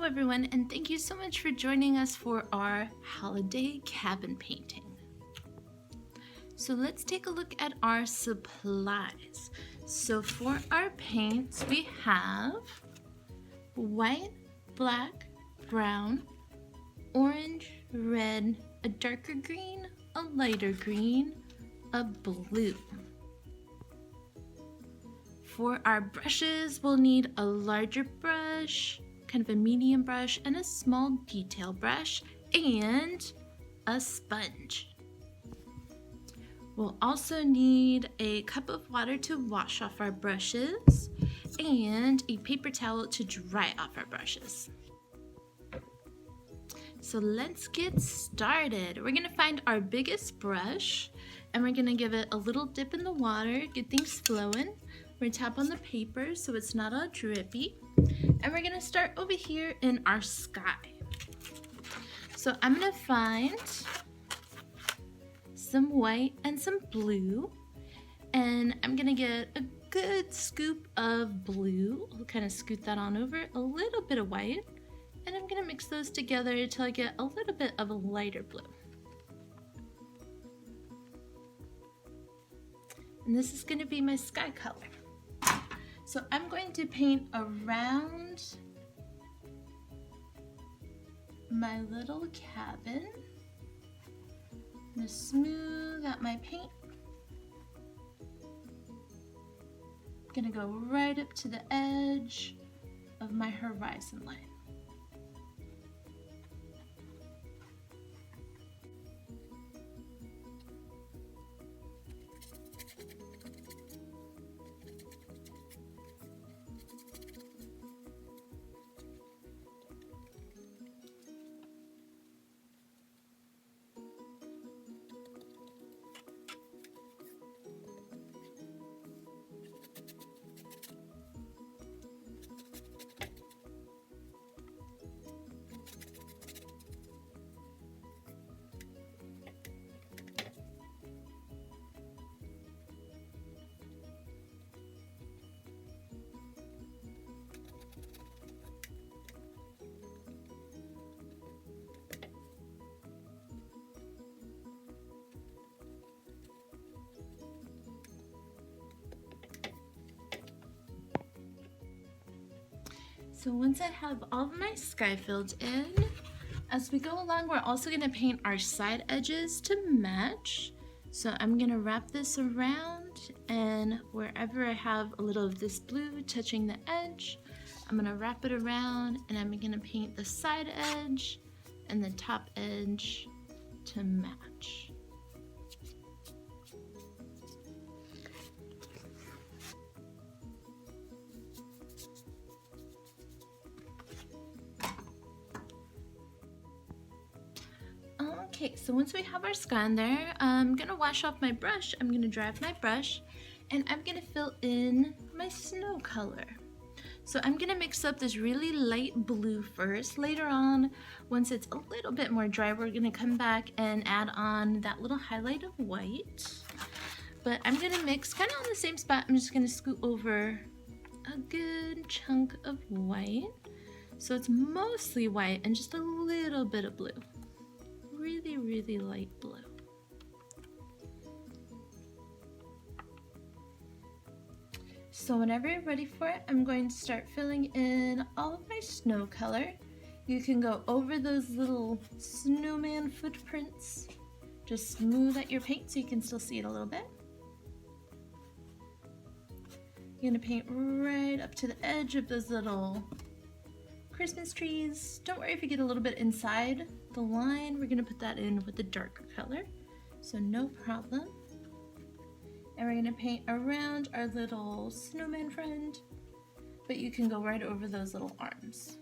everyone, and thank you so much for joining us for our holiday cabin painting. So let's take a look at our supplies. So for our paints, we have white, black, brown, orange, red, a darker green, a lighter green, a blue. For our brushes, we'll need a larger brush, kind of a medium brush, and a small detail brush, and a sponge. We'll also need a cup of water to wash off our brushes, and a paper towel to dry off our brushes. So let's get started. We're gonna find our biggest brush, and we're gonna give it a little dip in the water, get things flowing. We're gonna tap on the paper so it's not all drippy. And we're gonna start over here in our sky. So I'm gonna find some white and some blue. And I'm gonna get a good scoop of blue. I'll kind of scoot that on over, a little bit of white. And I'm gonna mix those together until I get a little bit of a lighter blue. And this is gonna be my sky color. So I'm going to paint around my little cabin. I'm going to smooth out my paint. I'm going to go right up to the edge of my horizon line. So once I have all of my sky filled in, as we go along, we're also going to paint our side edges to match. So I'm going to wrap this around, and wherever I have a little of this blue touching the edge, I'm going to wrap it around, and I'm going to paint the side edge and the top edge to match. Okay, so once we have our sky in there, I'm gonna wash off my brush, I'm gonna dry off my brush, and I'm gonna fill in my snow color. So I'm gonna mix up this really light blue first. Later on, once it's a little bit more dry, we're gonna come back and add on that little highlight of white. But I'm gonna mix kind of on the same spot. I'm just gonna scoot over a good chunk of white. So it's mostly white and just a little bit of blue. Really, really light blue. So whenever you're ready for it, I'm going to start filling in all of my snow color. You can go over those little snowman footprints. Just smooth out your paint so you can still see it a little bit. You're gonna paint right up to the edge of those little Christmas trees. Don't worry if you get a little bit inside the line. We're gonna put that in with the darker color, so no problem. And we're gonna paint around our little snowman friend, but you can go right over those little arms.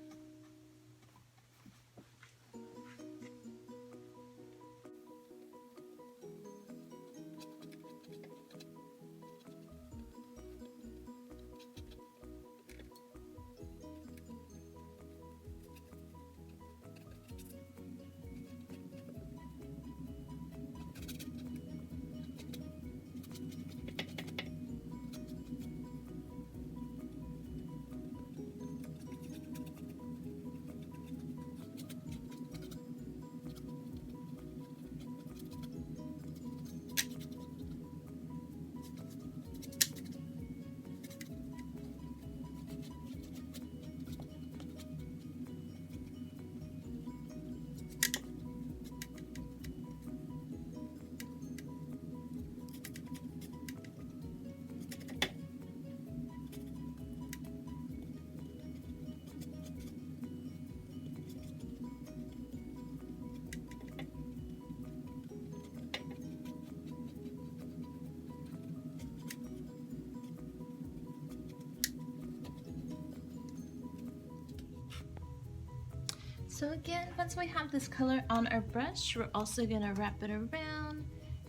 So again, once we have this color on our brush, we're also gonna wrap it around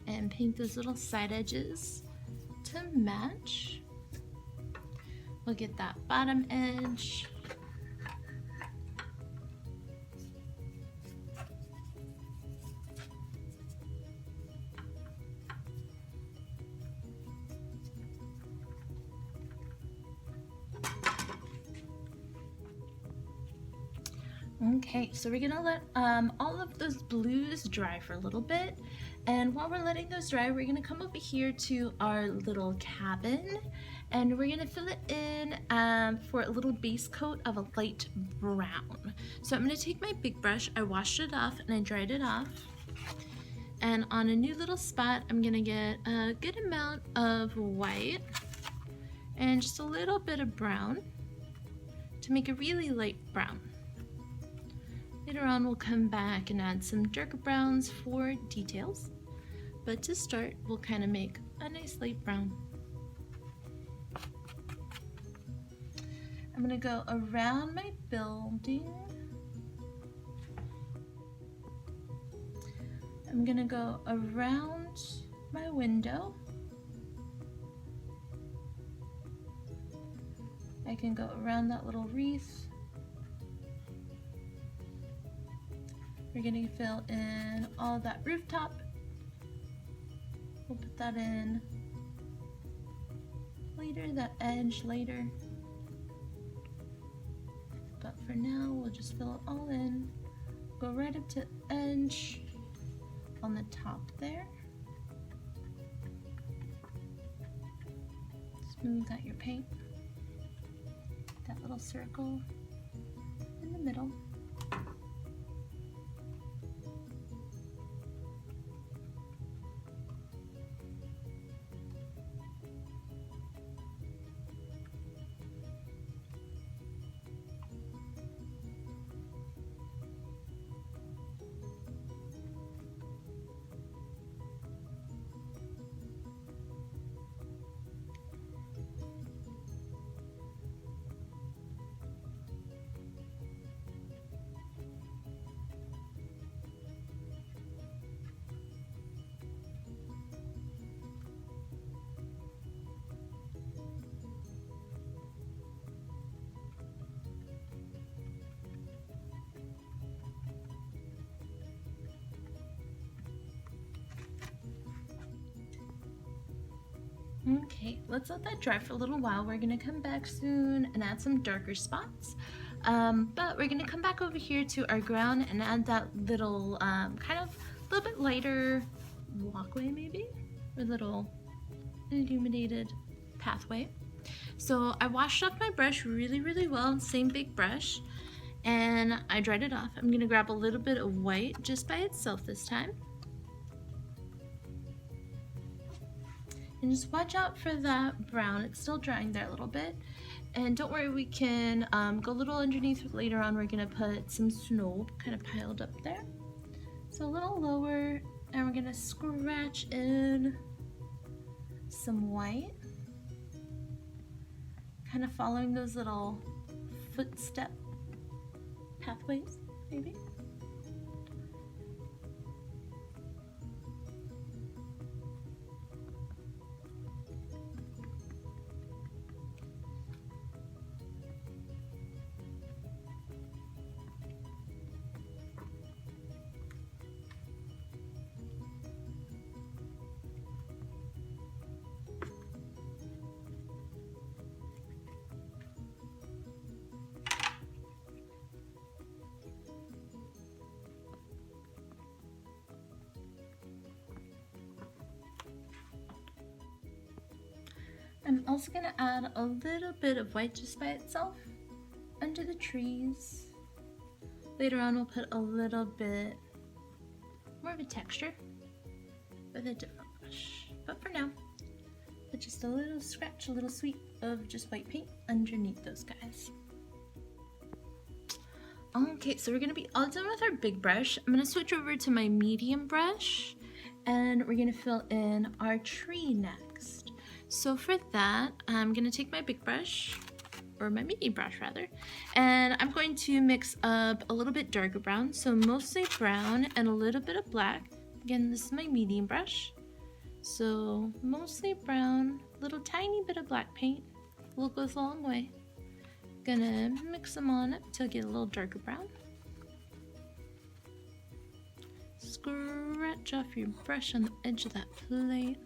and paint those little side edges to match. We'll get that bottom edge. Okay, so we're gonna let all of those blues dry for a little bit, and while we're letting those dry, we're gonna come over here to our little cabin, and we're gonna fill it in for a little base coat of a light brown. So I'm gonna take my big brush, I washed it off and I dried it off, and on a new little spot, I'm gonna get a good amount of white and just a little bit of brown to make a really light brown. Later on, we'll come back and add some darker browns for details. But to start, we'll kind of make a nice light brown. I'm gonna go around my building. I'm gonna go around my window. I can go around that little wreath. We're gonna fill in all that rooftop. We'll put that in later, that edge later. But for now, we'll just fill it all in. Go right up to the edge on the top there. Smooth out your paint. That little circle in the middle. Okay, let's let that dry for a little while. We're gonna come back soon and add some darker spots. But we're gonna come back over here to our ground and add that little kind of a little bit lighter walkway maybe, or little illuminated pathway. So I washed off my brush really well, same big brush, and I dried it off. I'm gonna grab a little bit of white just by itself this time. And just watch out for that brown, it's still drying there a little bit. And don't worry, we can go a little underneath later on. We're gonna put some snow kind of piled up there. So a little lower, and we're gonna scratch in some white. Kind of following those little footstep pathways, maybe. I'm also gonna add a little bit of white just by itself under the trees. Later on, we'll put a little bit more of a texture with a different brush. But for now, put just a little scratch, a little sweep of just white paint underneath those guys. Okay, so we're gonna be all done with our big brush. I'm gonna switch over to my medium brush, and we're gonna fill in our tree next. So for that, I'm gonna take my big brush, or my medium brush rather, and I'm going to mix up a little bit darker brown, so mostly brown and a little bit of black. Again, this is my medium brush, so mostly brown, little tiny bit of black paint. Will goes a long way. Gonna mix them on up till I get a little darker brown. Scratch off your brush on the edge of that plate.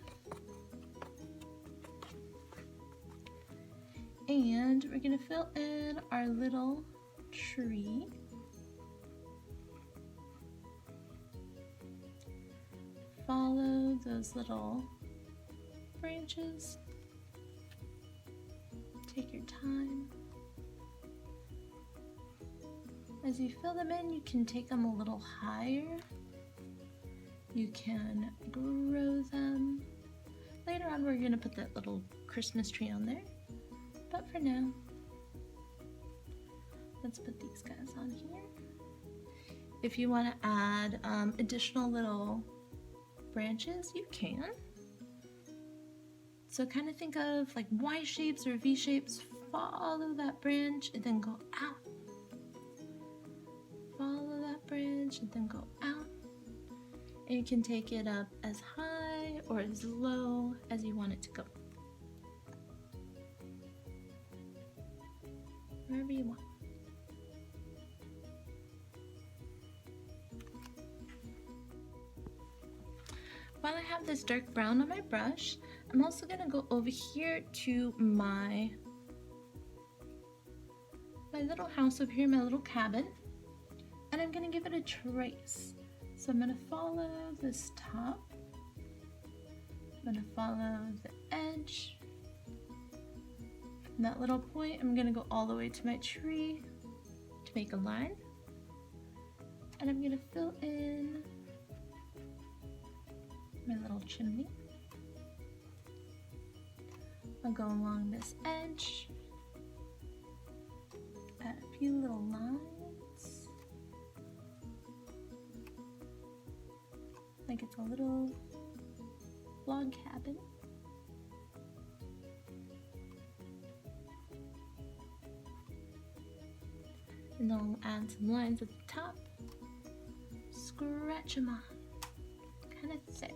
And we're gonna fill in our little tree. Follow those little branches. Take your time. As you fill them in, you can take them a little higher. You can grow them. Later on, we're gonna put that little Christmas tree on there. But for now, let's put these guys on here. If you want to add additional little branches, you can. So kind of think of like Y shapes or V shapes. Follow that branch and then go out. Follow that branch and then go out. And you can take it up as high or as low as you want it to go. Wherever you want. While I have this dark brown on my brush, I'm also going to go over here to my little house over here, my little cabin, and I'm going to give it a trace. So I'm going to follow this top, I'm going to follow the edge. From that little point, I'm going to go all the way to my tree to make a line. And I'm going to fill in my little chimney. I'll go along this edge, add a few little lines, like it's a little log cabin. And then I'll add some lines at the top, scratch them on, kind of thick.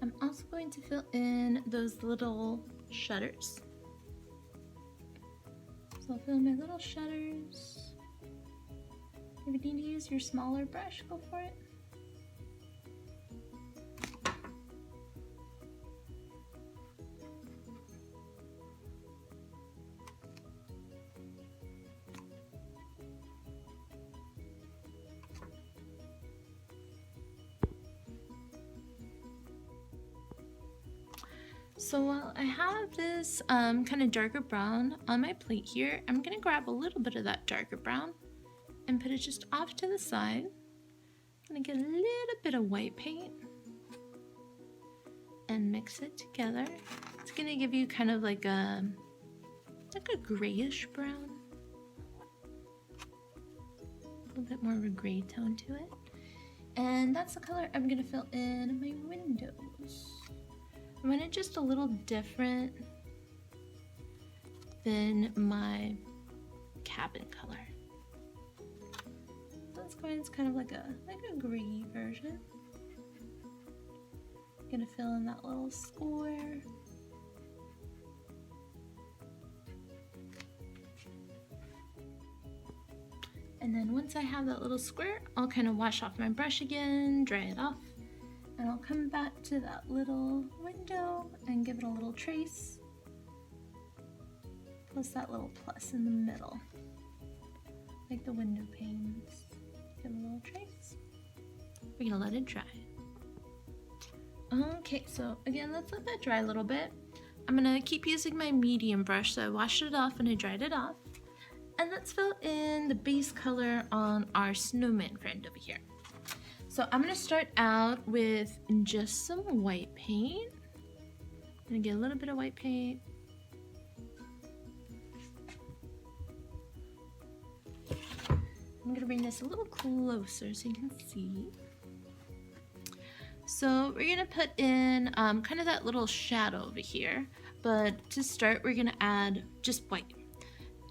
I'm also going to fill in those little shutters. So I'll fill in my little shutters. If you need to use your smaller brush, go for it. So while I have this kind of darker brown on my plate here, I'm going to grab a little bit of that darker brown and put it just off to the side. I'm going to get a little bit of white paint and mix it together. It's going to give you kind of like a grayish brown. A little bit more of a gray tone to it. And that's the color I'm going to fill in my windows. I want it just a little different than my cabin color. Let's go ahead, it's kind of like a gray version. I'm gonna fill in that little square. And then once I have that little square, I'll kind of wash off my brush again, dry it off. And I'll come back to that little window and give it a little trace, plus that little plus in the middle, like the window panes. Give it a little trace. We're gonna let it dry. Okay, so again, let's let that dry a little bit. I'm gonna keep using my medium brush, so I washed it off and I dried it off. And let's fill in the base color on our snowman friend over here. So I'm going to start out with just some white paint. Gonna get a little bit of white paint. I'm gonna bring this a little closer so you can see. So we're gonna put in kind of that little shadow over here, but to start we're gonna add just white.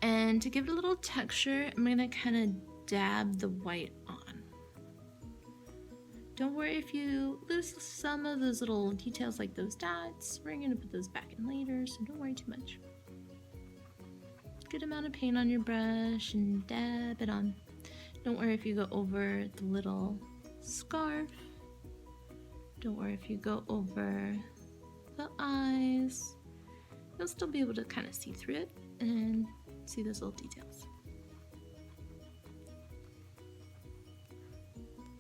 And to give it a little texture, I'm gonna kind of dab the white on. Don't worry if you lose some of those little details like those dots. We're gonna put those back in later, so don't worry too much. Good amount of paint on your brush and dab it on. Don't worry if you go over the little scarf. Don't worry if you go over the eyes. You'll still be able to kind of see through it and see those little details.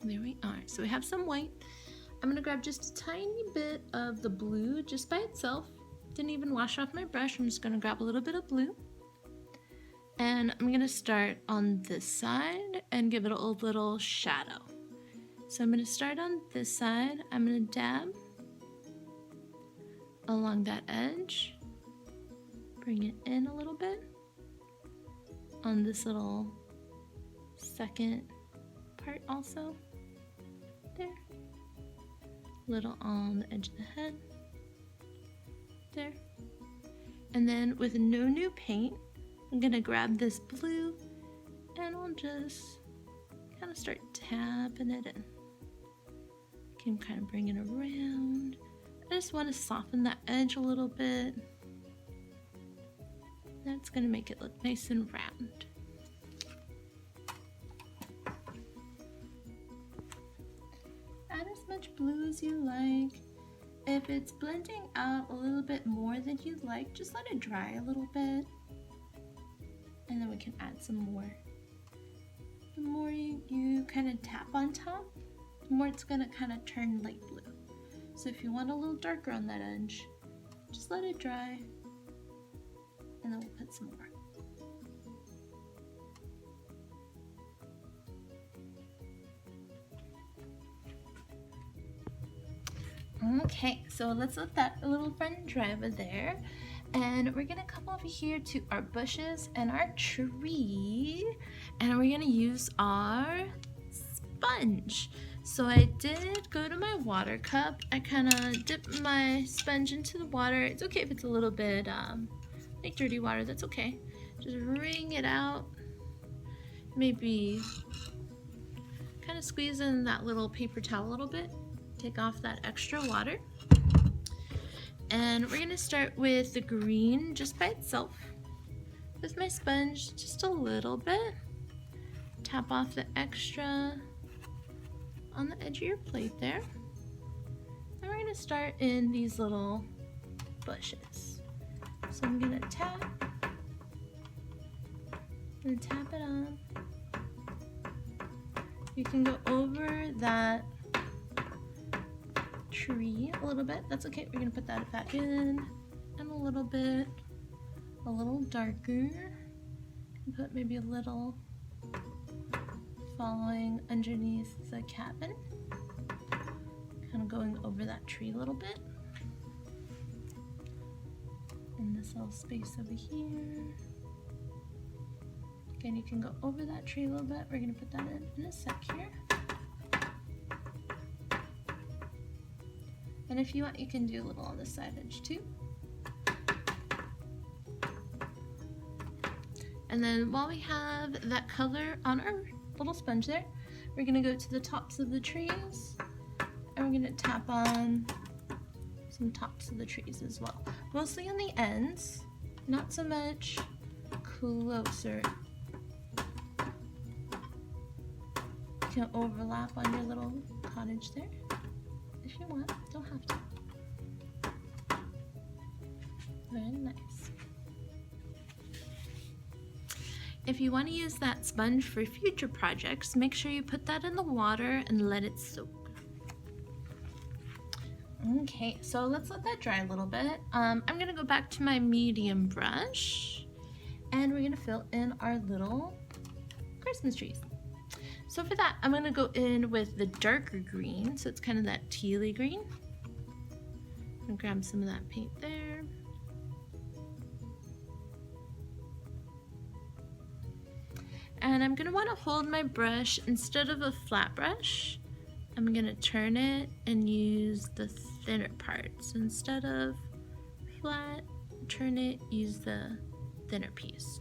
There we are. So we have some white. I'm gonna grab just a tiny bit of the blue just by itself. Didn't even wash off my brush. I'm just gonna grab a little bit of blue. And I'm gonna start on this side and give it a little shadow. So I'm gonna start on this side. I'm gonna dab along that edge. Bring it in a little bit on this little second part also. There. Little on the edge of the head. There. And then with no new paint, I'm gonna grab this blue and I'll just kind of start tapping it in. Can kind of bring it around. I just want to soften that edge a little bit. That's gonna make it look nice and round. Add as much blue as you like. If it's blending out a little bit more than you'd like, just let it dry a little bit. And then we can add some more. The more you kind of tap on top, the more it's gonna kind of turn light blue. So if you want a little darker on that edge, just let it dry. And then we'll put some more. Okay, so let's let that little friend dry over there. And we're gonna come over here to our bushes and our tree, and we're gonna use our sponge. So I did go to my water cup. I kind of dipped my sponge into the water. It's okay if it's a little bit like dirty water, that's okay. Just wring it out. Maybe kind of squeeze in that little paper towel a little bit. Take off that extra water. And we're gonna start with the green just by itself. With my sponge, just a little bit. Tap off the extra on the edge of your plate there. And we're gonna start in these little bushes. So I'm gonna tap and tap it on. You can go over that tree a little bit. That's okay. We're gonna put that back in and a little bit, a little darker. Put maybe a little following underneath the cabin. Kind of going over that tree a little bit. In this little space over here. Again, you can go over that tree a little bit. We're gonna put that in a sec here. And if you want, you can do a little on the side edge too. And then while we have that color on our little sponge there, we're gonna go to the tops of the trees and we're gonna tap on some tops of the trees as well. Mostly on the ends, not so much closer. You can overlap on your little cottage there. If you want, don't have to. Very nice. If you want to use that sponge for future projects, make sure you put that in the water and let it soak. Okay, so let's let that dry a little bit. I'm gonna go back to my medium brush and we're gonna fill in our little Christmas trees. So for that, I'm gonna go in with the darker green, so it's kind of that tealy green. I'm gonna grab some of that paint there. And I'm gonna wanna hold my brush instead of a flat brush. I'm gonna turn it and use the thinner parts. Instead of flat, turn it, use the thinner piece.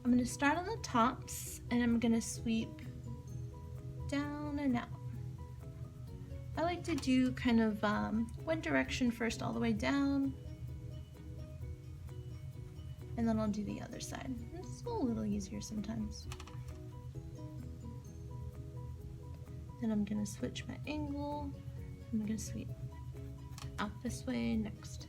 I'm gonna start on the tops and I'm gonna sweep down and out. I like to do kind of one direction first all the way down, and then I'll do the other side. It's a little easier sometimes. Then I'm gonna switch my angle. I'm gonna sweep out this way next.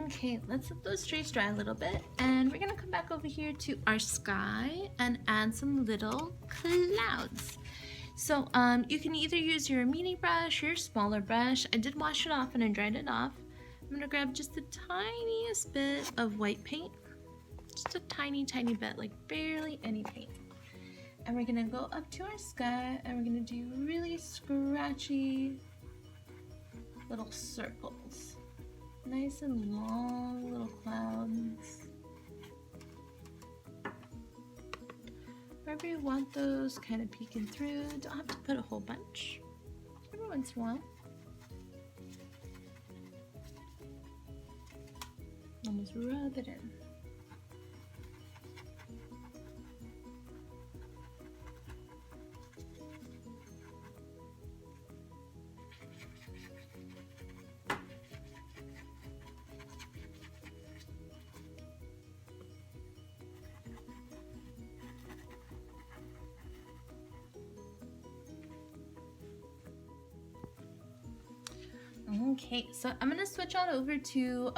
Okay, let's let those trees dry a little bit, and we're gonna come back over here to our sky and add some little clouds. So you can either use your mini brush or your smaller brush. I did wash it off and I dried it off. I'm gonna grab just the tiniest bit of white paint, just a tiny bit, like barely any paint. And we're gonna go up to our sky and we're gonna do really scratchy little circles. Nice and long little clouds. Wherever you want those kind of peeking through. Don't have to put a whole bunch. Every once in a while. And just rub it in. Okay, so I'm gonna switch on over to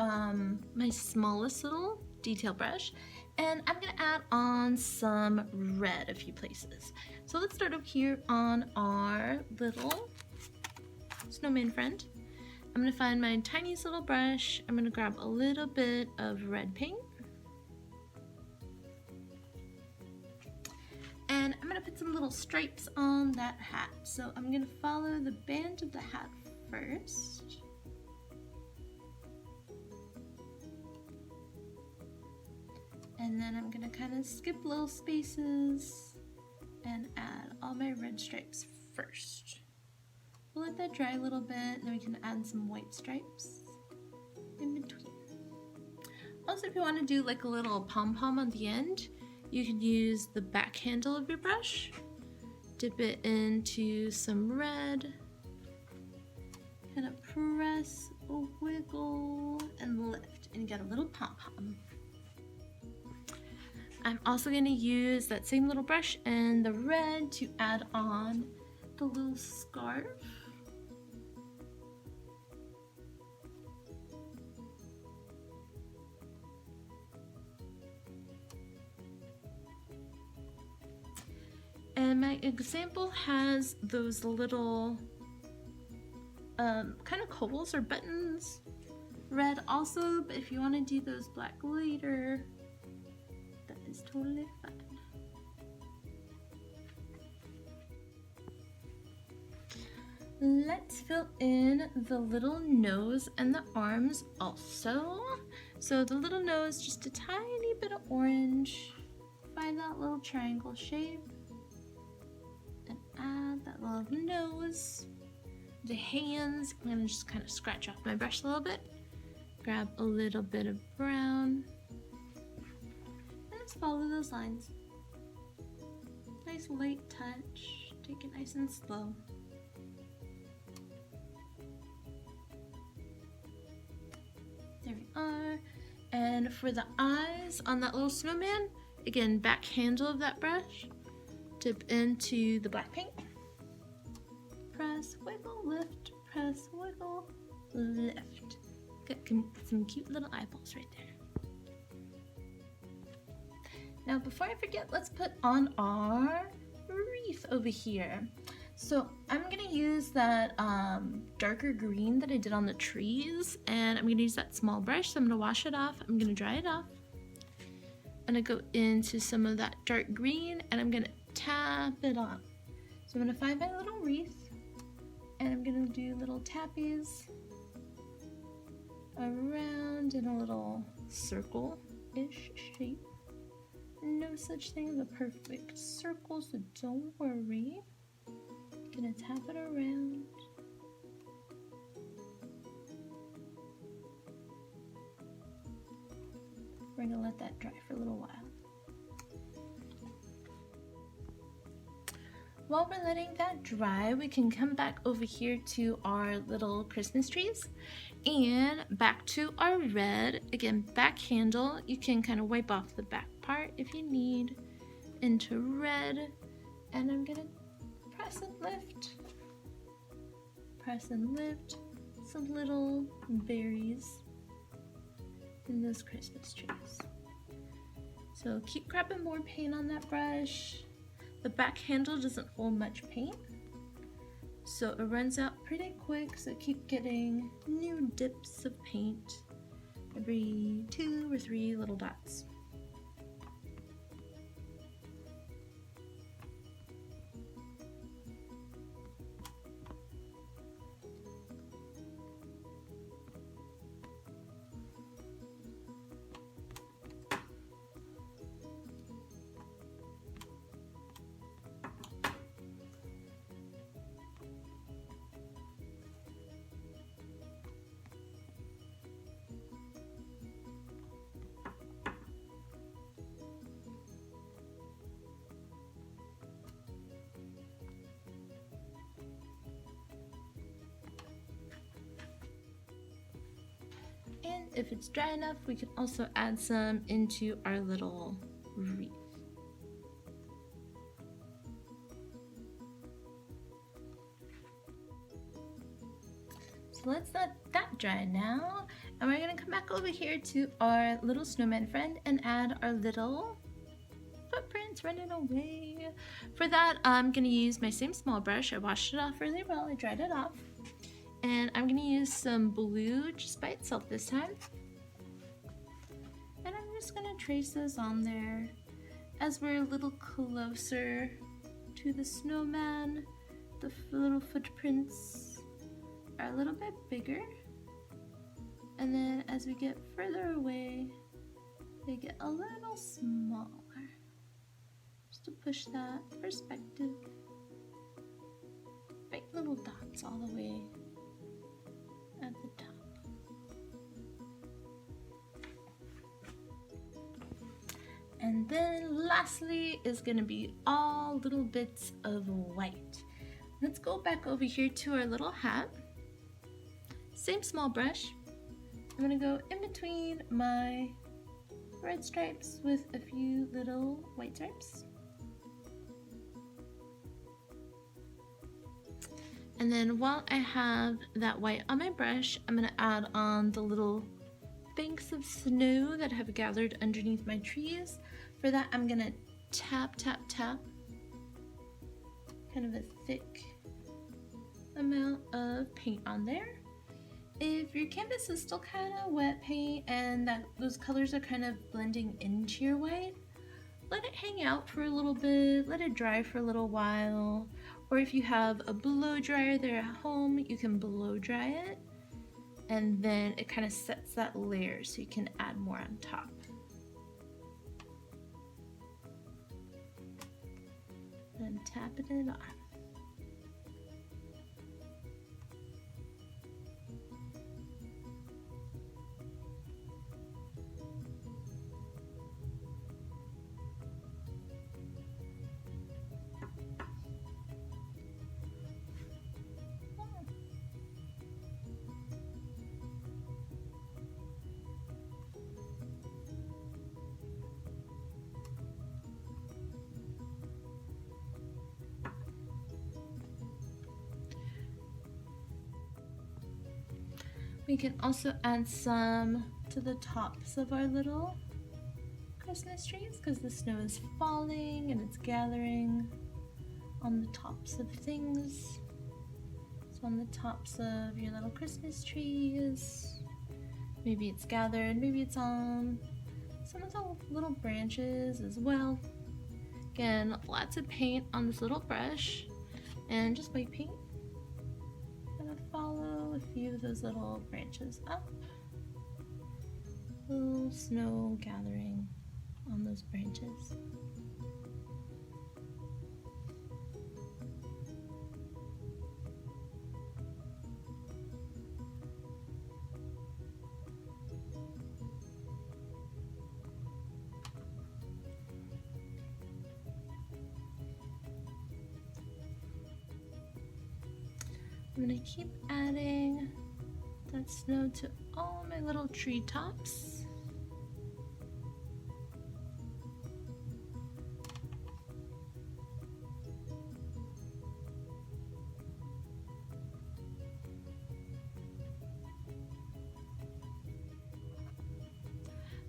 my smallest little detail brush, and I'm gonna add on some red a few places. So let's start over here on our little snowman friend. I'm gonna find my tiniest little brush. I'm gonna grab a little bit of red paint. And I'm gonna put some little stripes on that hat. So I'm gonna follow the band of the hat first. And then I'm gonna kind of skip little spaces and add all my red stripes first. We'll let that dry a little bit, and then we can add some white stripes in between. Also, if you want to do like a little pom-pom on the end, you can use the back handle of your brush, dip it into some red, kind of press, wiggle, and lift, and you get a little pom-pom. I'm also going to use that same little brush and the red to add on the little scarf. And my example has those little kind of cobbles or buttons red also, but if you want to do those black later, that is totally fine. Let's fill in the little nose and the arms also. So the little nose, just a tiny bit of orange. Find that little triangle shape and add that little nose. The hands, I'm gonna just kind of scratch off my brush a little bit. Grab a little bit of brown. And just follow those lines. Nice light touch. Take it nice and slow. There we are. And for the eyes on that little snowman, again, back handle of that brush, dip into the black paint. Press, wiggle, lift, press, wiggle, lift. Got some cute little eyeballs right there. Now, before I forget, let's put on our wreath over here. So I'm gonna use that darker green that I did on the trees, and I'm gonna use that small brush. So I'm gonna wash it off. I'm gonna dry it off. I'm gonna go into some of that dark green, and I'm gonna tap it on. So I'm gonna find my little wreath, and I'm gonna do little tappies around in a little circle-ish shape. No such thing as a perfect circle, so don't worry. Gonna tap it around. We're gonna let that dry for a little while. While we're letting that dry, we can come back over here to our little Christmas trees and back to our red. Again, back handle. You can kind of wipe off the back part if you need. Into red, and I'm gonna press and lift. Press and lift some little berries in those Christmas trees. So keep grabbing more paint on that brush. The back handle doesn't hold much paint, so it runs out pretty quick, so keep getting new dips of paint every 2 or 3 little dots. And if it's dry enough, we can also add some into our little wreath. So let's let that dry now. And we're gonna come back over here to our little snowman friend and add our little footprints running away. For that, I'm gonna use my same small brush. I washed it off really well, I dried it off. And I'm gonna use some blue just by itself this time. And I'm just gonna trace those on there as we're a little closer to the snowman. The little footprints are a little bit bigger. And then as we get further away, they get a little smaller. Just to push that perspective. Right little dots all the way at the top. And then lastly is gonna be all little bits of white. Let's go back over here to our little hat. Same small brush. I'm gonna go in between my red stripes with a few little white stripes. And then while I have that white on my brush, I'm gonna add on the little banks of snow that have gathered underneath my trees. For that, I'm gonna tap, tap, tap. Kind of a thick amount of paint on there. If your canvas is still kind of wet paint and those colors are kind of blending into your white, let it hang out for a little bit, let it dry for a little while. Or if you have a blow dryer there at home, you can blow dry it. And then it kind of sets that layer so you can add more on top. And tapping it on. We can also add some to the tops of our little Christmas trees because the snow is falling and it's gathering on the tops of things. So on the tops of your little Christmas trees, maybe it's gathered, maybe it's on some of the little branches as well. Again, lots of paint on this little brush and just white paint. Follow a few of those little branches up. Little snow gathering on those branches. I'm gonna keep adding that snow to all my little tree tops.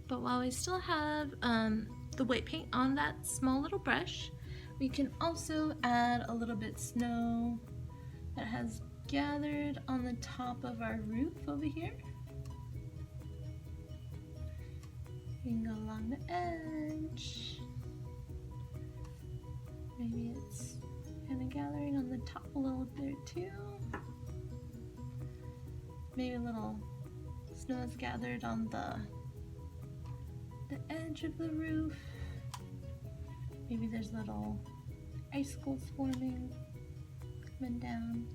But while we still have the white paint on that small little brush, we can also add a little bit snow that has gathered on the top of our roof over here. You can go along the edge. Maybe it's kind of gathering on the top a little bit too. Maybe a little snow is gathered on the edge of the roof. Maybe there's little icicles forming, coming down.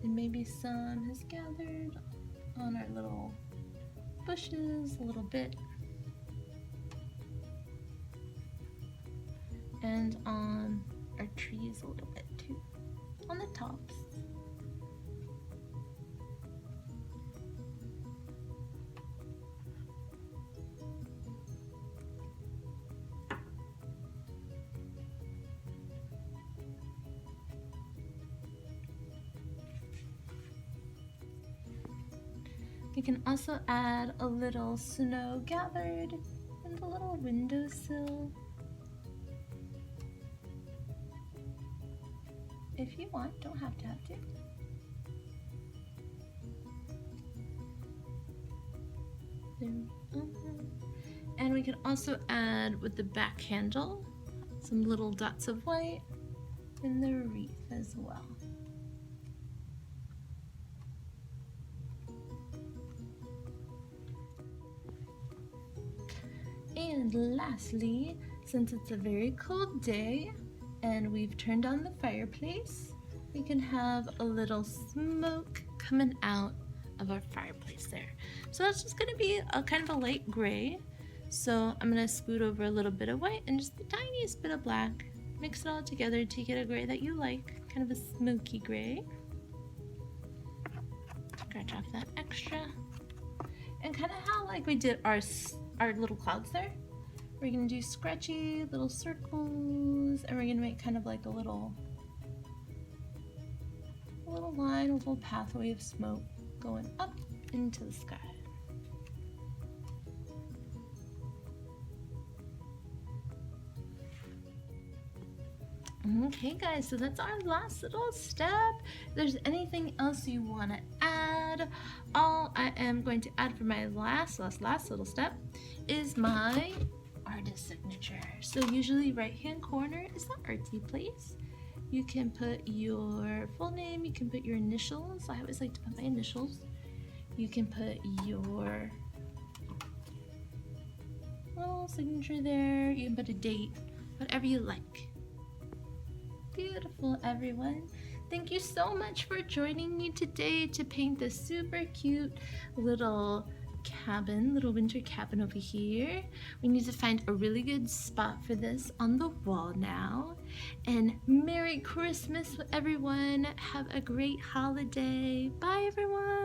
And maybe some has gathered on our little bushes a little bit. And on our trees a little bit too, on the tops. You can also add a little snow gathered in the little windowsill if you want, don't have to. And we can also add with the back handle some little dots of white in the wreath as well. And lastly, since it's a very cold day and we've turned on the fireplace, we can have a little smoke coming out of our fireplace there. So that's just gonna be a kind of a light gray. So I'm gonna scoot over a little bit of white and just the tiniest bit of black. Mix it all together to get a gray that you like, kind of a smoky gray. Scratch off that extra. And kind of how like we did our little clouds there. We're gonna do scratchy little circles and we're gonna make kind of like a little line, a little pathway of smoke going up into the sky. Okay guys, so that's our last little step. If there's anything else you want to add, all I am going to add for my last little step is my artist signature. So usually right hand corner is the artsy place. You can put your full name, you can put your initials. I always like to put my initials. You can put your little signature there. You can put a date, whatever you like. Beautiful, everyone. Thank you so much for joining me today to paint this super cute little winter cabin over here. We need to find a really good spot for this on the wall now. And Merry Christmas, everyone. Have a great holiday. Bye, everyone.